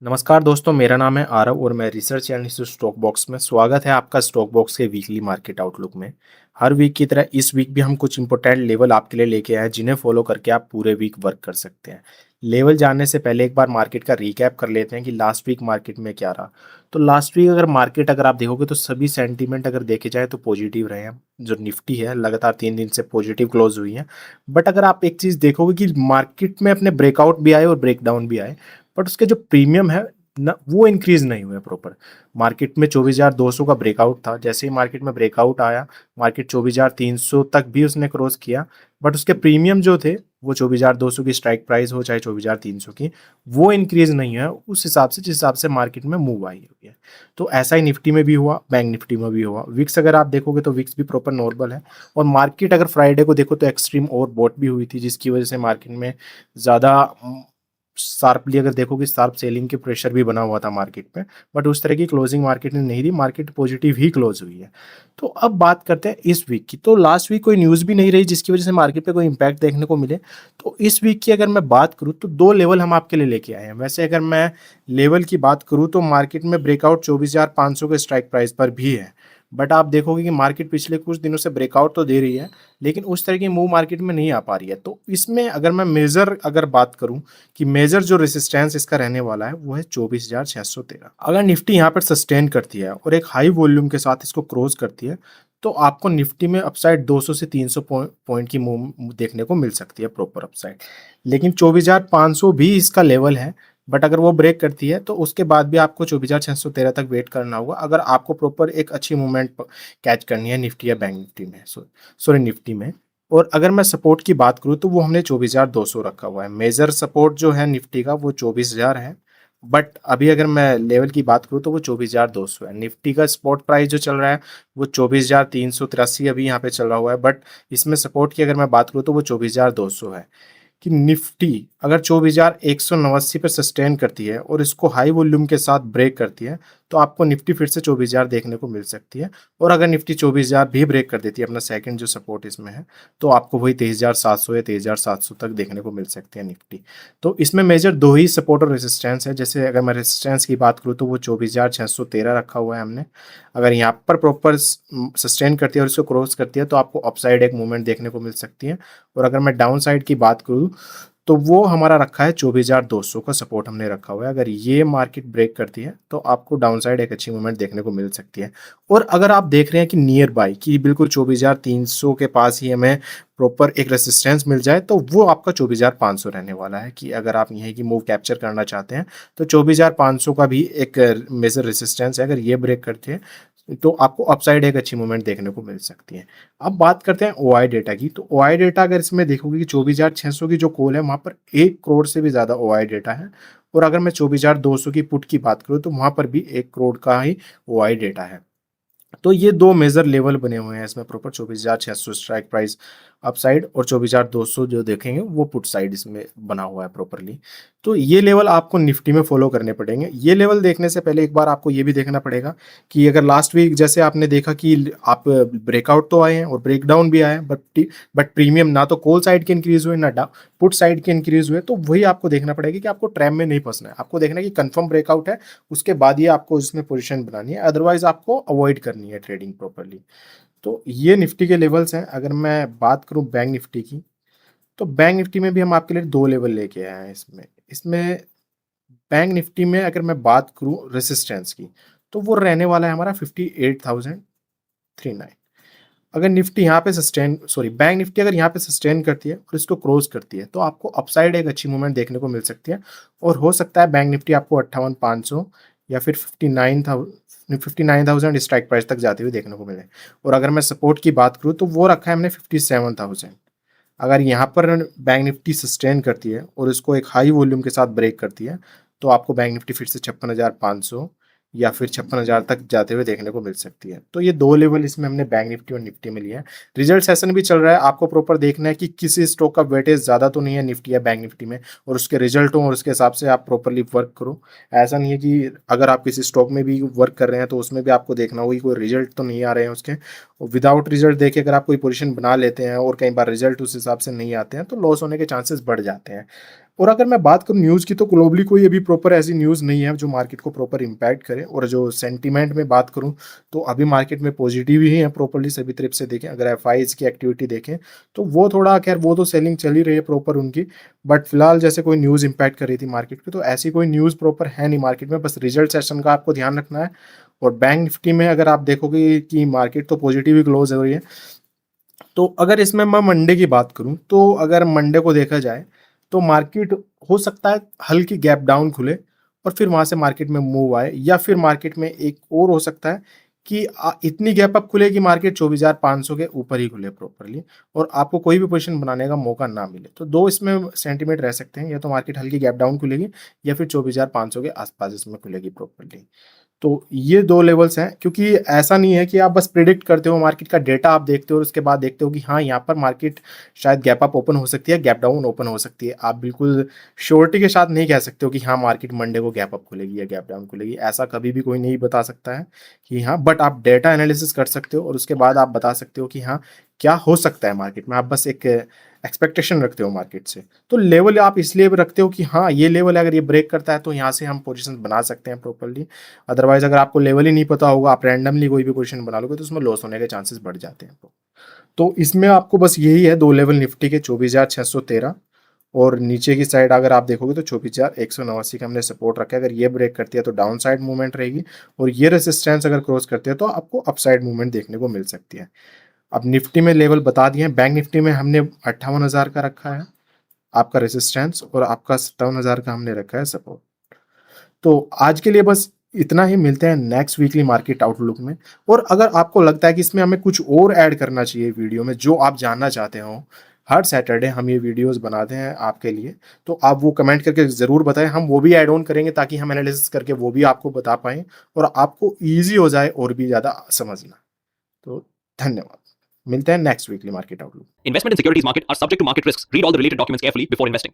नमस्कार दोस्तों, मेरा नाम है आरव और मैं रिसर्च एनालिस्ट स्टॉक बॉक्स में। स्वागत है आपका स्टॉक बॉक्स के वीकली मार्केट आउटलुक में। हर वीक की तरह इस वीक भी हम कुछ इंपॉर्टेंट लेवल आपके लिए लेके आए हैं जिन्हें फॉलो करके आप पूरे वीक वर्क कर सकते हैं। लेवल जानने से पहले एक बार मार्केट का रिकैप कर लेते हैं कि लास्ट वीक मार्केट में क्या रहा। तो लास्ट वीक अगर आप देखोगे तो सभी सेंटीमेंट अगर देखे जाए तो पॉजिटिव रहे हैं। जो निफ्टी है लगातार 3 दिन से पॉजिटिव क्लोज हुई है। बट अगर आप एक चीज़ देखोगे कि मार्केट में अपने ब्रेकआउट भी आए और ब्रेकडाउन भी आए, बट उसके जो प्रीमियम है ना वो इंक्रीज नहीं हुए प्रॉपर। मार्केट में 24,200 का ब्रेकआउट था। जैसे ही मार्केट में ब्रेकआउट आया, मार्केट 24,300 तक भी उसने क्रॉस किया। बट उसके प्रीमियम जो थे, वो 24,200 की स्ट्राइक प्राइस हो चाहे 24,300 की, वो इंक्रीज नहीं है उस हिसाब से जिस हिसाब से मार्केट में मूव आई हुई है। तो ऐसा ही निफ्टी में भी हुआ, बैंक निफ्टी में भी हुआ। विक्स अगर आप देखोगे तो विक्स भी प्रॉपर नॉर्मल है। और मार्केट अगर फ्राइडे को देखो तो एक्सट्रीम और बॉट भी हुई थी, जिसकी वजह से मार्केट में ज़्यादा शार्पली अगर देखो कि शार्प सेलिंग के प्रेशर भी बना हुआ था मार्केट पे। बट उस तरह की क्लोजिंग मार्केट ने नहीं दी, मार्केट पॉजिटिव ही क्लोज हुई है। तो अब बात करते हैं इस वीक की। तो लास्ट वीक कोई न्यूज़ भी नहीं रही जिसकी वजह से मार्केट पे कोई इंपैक्ट देखने को मिले। तो इस वीक की अगर मैं बात करूँ तो दो लेवल हम आपके लिए लेके आए हैं। वैसे अगर मैं लेवल की बात करूँ तो मार्केट में ब्रेकआउट 24,500 के स्ट्राइक प्राइस पर भी है। बट आप देखोगे कि मार्केट पिछले कुछ दिनों से ब्रेकआउट तो दे रही है, लेकिन उस तरह की मूव मार्केट में नहीं आ पा रही है। तो इसमें अगर मैं मेजर अगर बात करूं कि मेजर जो रेसिस्टेंस इसका रहने वाला है वो है 24,613। अगर निफ्टी यहाँ पर सस्टेन करती है और एक हाई वॉल्यूम के साथ इसको क्रॉस करती है, तो आपको निफ्टी में अपसाइड 200 से 300 पॉइंट की मूव देखने को मिल सकती है, प्रॉपर अपसाइड। लेकिन 24,500 भी इसका लेवल है। बट अगर वो ब्रेक करती है तो उसके बाद भी आपको 24,613 तक वेट करना होगा, अगर आपको प्रॉपर एक अच्छी मूवमेंट कैच करनी है निफ्टी या बैंक निफ्टी में, सॉरी निफ्टी में। और अगर मैं सपोर्ट की बात करूँ तो वो हमने 24,200 रखा हुआ है। मेजर सपोर्ट जो है निफ्टी का वो 24,000 है। बट अभी अगर मैं लेवल की बात करूँ तो वो 24,200 है। निफ्टी का स्पॉट प्राइस जो चल रहा है वो 24,383 अभी यहाँ पे चल रहा हुआ है। बट इसमें सपोर्ट की अगर मैं बात करूँ तो वो 24,200 है। कि निफ्टी अगर 24,189 पर सस्टेन करती है और इसको हाई वॉल्यूम के साथ ब्रेक करती है, तो आपको निफ्टी फिर से 24,000 देखने को मिल सकती है। और अगर निफ्टी 24,000 भी ब्रेक कर देती है, अपना सेकंड जो सपोर्ट इसमें है, तो आपको वही 23,700 या 23,700 तक देखने को मिल सकती है निफ्टी। तो इसमें मेजर दो ही सपोर्ट और रेजिस्टेंस है। जैसे अगर मैं रेजिस्टेंस की बात करूँ तो वो 24,613 रखा हुआ है हमने। अगर यहाँ पर प्रॉपर सस्टेन करती है और इसको क्रॉस करती है तो आपको अपसाइड एक मूवमेंट देखने को मिल सकती है। और अगर मैं डाउन साइड की बात करूँ तो वो हमारा रखा है 24,200 का सपोर्ट हमने रखा हुआ है। अगर ये मार्केट ब्रेक करती है तो आपको डाउन साइड एक अच्छी मूवमेंट देखने को मिल सकती है। और अगर आप देख रहे हैं कि नियर बाय कि बिल्कुल 24,300 के पास ही हमें प्रॉपर एक रेसिस्टेंस मिल जाए, तो वो आपका 24,500 रहने वाला है। कि अगर आप यहीं की मूव कैप्चर करना चाहते हैं तो 24,500 का भी एक मेजर रेसिस्टेंस है। अगर ये ब्रेक करते हैं तो आपको अपसाइड एक अच्छी मूवमेंट देखने को मिल सकती है। अब बात करते हैं ओआई डेटा की। तो ओआई डेटा अगर इसमें देखोगे कि 24,600 की जो कॉल है वहां पर 1 करोड़ से भी ज्यादा ओआई डेटा है। और अगर मैं 24,200 की पुट की बात करूँ तो वहां पर भी 1 करोड़ का ही ओआई डेटा है। तो ये दो मेजर लेवल बने हुए हैं इसमें प्रॉपर। 24,600 स्ट्राइक प्राइस अपसाइड और 24,200 जो देखेंगे वो पुट साइड इसमें बना हुआ है प्रॉपरली। तो ये लेवल आपको निफ्टी में फॉलो करने पड़ेंगे। ये लेवल देखने से पहले एक बार आपको ये भी देखना पड़ेगा कि अगर लास्ट वीक जैसे आपने देखा कि आप ब्रेकआउट तो आए हैं और ब्रेकडाउन भी आए हैं, बट प्रीमियम ना तो कॉल साइड के इंक्रीज हुए ना पुट साइड के इंक्रीज हुए, तो वही आपको देखना पड़ेगा कि आपको ट्रैप में नहीं फंसना है। आपको देखना है कि कंफर्म ब्रेकआउट है, उसके बाद ही आपको इसमें पोजीशन बनानी है, अदरवाइज आपको अवॉइड करनी है ट्रेडिंग प्रॉपरली। तो ये निफ्टी के लेवल्स हैं। अगर मैं बात करूं बैंक निफ्टी की, तो बैंक निफ्टी में भी हम आपके लिए दो लेवल लेके आए हैं इसमें। इसमें बैंक निफ्टी में अगर मैं बात करूं रेसिस्टेंस की, तो वो रहने वाला है हमारा 58,039। अगर निफ्टी यहाँ पे सस्टेन सॉरी बैंक निफ्टी अगर यहाँ पे सस्टेन करती है और इसको क्रॉस करती है तो आपको अपसाइड एक अच्छी मूवमेंट देखने को मिल सकती है। और हो सकता है बैंक निफ्टी आपको 58,500 या फिर 59,000 स्ट्राइक प्राइस तक जाते हुए देखने को मिले। और अगर मैं सपोर्ट की बात करूँ तो वो रखा है हमने 57,000। अगर यहाँ पर बैंक निफ्टी सस्टेन करती है और इसको एक हाई वॉल्यूम के साथ ब्रेक करती है, तो आपको बैंक निफ्टी फिर से 56,500 या फिर 56,000 तक जाते हुए देखने को मिल सकती है। तो ये दो लेवल इसमें हमने बैंक निफ्टी और निफ्टी में लिया है। रिजल्ट सेशन भी चल रहा है, आपको प्रॉपर देखना है कि किसी स्टॉक का वेटेज ज़्यादा तो नहीं है निफ्टी या बैंक निफ्टी में, और उसके रिजल्ट हो और उसके हिसाब से आप प्रॉपरली वर्क करो। ऐसा नहीं है कि अगर आप किसी स्टॉक में भी वर्क कर रहे हैं तो उसमें भी आपको देखना होगा कि कोई रिजल्ट तो नहीं आ रहे हैं उसके। विदाउट रिजल्ट देखे अगर आप कोई पोजीशन बना लेते हैं और कई बार रिजल्ट उस हिसाब से नहीं आते हैं तो लॉस होने के चांसेस बढ़ जाते हैं। और अगर मैं बात करूँ न्यूज़ की, तो ग्लोबली कोई अभी प्रॉपर ऐसी न्यूज़ नहीं है जो मार्केट को प्रॉपर इम्पैक्ट करे। और जो सेंटीमेंट में बात करूँ, तो अभी मार्केट में पॉजिटिव ही है प्रॉपर्ली सभी तरफ से देखें। अगर एफआईज की एक्टिविटी देखें तो वो थोड़ा, खैर वो तो सेलिंग चल ही रही है प्रॉपर उनकी, बट फिलहाल जैसे कोई न्यूज़ इम्पैक्ट कर रही थी मार्केट को, तो ऐसी कोई न्यूज़ प्रॉपर है नहीं मार्केट में। बस रिजल्ट सेशन का आपको ध्यान रखना है। और बैंक निफ्टी में अगर आप देखोगे कि मार्केट तो पॉजिटिव ही क्लोज हो रही है। तो अगर इसमें मैं मंडे की बात करूं, तो अगर मंडे को देखा जाए तो मार्केट हो सकता है हल्की गैप डाउन खुले और फिर वहां से मार्केट में मूव आए, या फिर मार्केट में एक और हो सकता है कि इतनी गैप अप खुले कि मार्केट 24,500 के ऊपर ही खुले प्रॉपरली और आपको कोई भी पोजीशन बनाने का मौका ना मिले। तो दो इसमें सेंटीमेंट रह सकते हैं, या तो मार्केट हल्की गैप डाउन खुलेगी या फिर 24,500 के आसपास इसमें खुलेगी प्रॉपरली। तो ये 2 लेवल्स हैं, क्योंकि ऐसा नहीं है कि आप बस प्रिडिक्ट करते हो, मार्केट का डेटा आप देखते हो और उसके बाद देखते हो कि हाँ, यहाँ पर मार्केट शायद गैप अप ओपन हो सकती है, गैप डाउन ओपन हो सकती है। आप बिल्कुल श्योरिटी के साथ नहीं कह सकते हो कि हाँ, मार्केट मंडे को गैप अप खुलेगी या गैप डाउन खुलेगी। ऐसा कभी भी कोई नहीं बता सकता है कि हाँ, बट आप डेटा एनालिसिस कर सकते हो और उसके बाद आप बता सकते हो कि हाँ, क्या हो सकता है मार्केट में। आप बस एक एक्सपेक्टेशन रखते हो मार्केट से। तो लेवल आप इसलिए भी रखते हो कि हाँ, ये लेवल अगर ये ब्रेक करता है तो यहाँ से हम पोजीशन बना सकते हैं प्रॉपर्ली। अदरवाइज अगर आपको लेवल ही नहीं पता होगा, आप रैंडमली कोई भी पोजीशन बना लोगे तो उसमें लॉस होने के चांसेस बढ़ जाते हैं। तो इसमें आपको बस यही है, 2 लेवल निफ्टी के 24,613 और नीचे की साइड अगर आप देखोगे तो 24,189 का हमने सपोर्ट रखा है। अगर ये ब्रेक करती है तो डाउन साइड मूवमेंट रहेगी और ये रेजिस्टेंस अगर क्रॉस करती है तो आपको अपसाइड मूवमेंट देखने को मिल सकती है। अब निफ्टी में लेवल बता दिए हैं। बैंक निफ्टी में हमने 58,000 का रखा है आपका रेजिस्टेंस और आपका 57,000 का हमने रखा है सपोर्ट। तो आज के लिए बस इतना ही, मिलते हैं नेक्स्ट वीकली मार्केट आउटलुक में। और अगर आपको लगता है कि इसमें हमें कुछ और ऐड करना चाहिए वीडियो में जो आप जानना चाहते हो, हर सैटरडे हम ये वीडियोस बनाते हैं आपके लिए, तो आप वो कमेंट करके ज़रूर बताएं, हम वो भी ऐड ऑन करेंगे ताकि हम एनालिसिस करके वो भी आपको बता पाएँ और आपको ईजी हो जाए और भी ज़्यादा समझना। तो धन्यवाद, मिलते हैं next weekly market outlook. Investment in securities market are subject to market risks. Read all the related documents carefully before investing.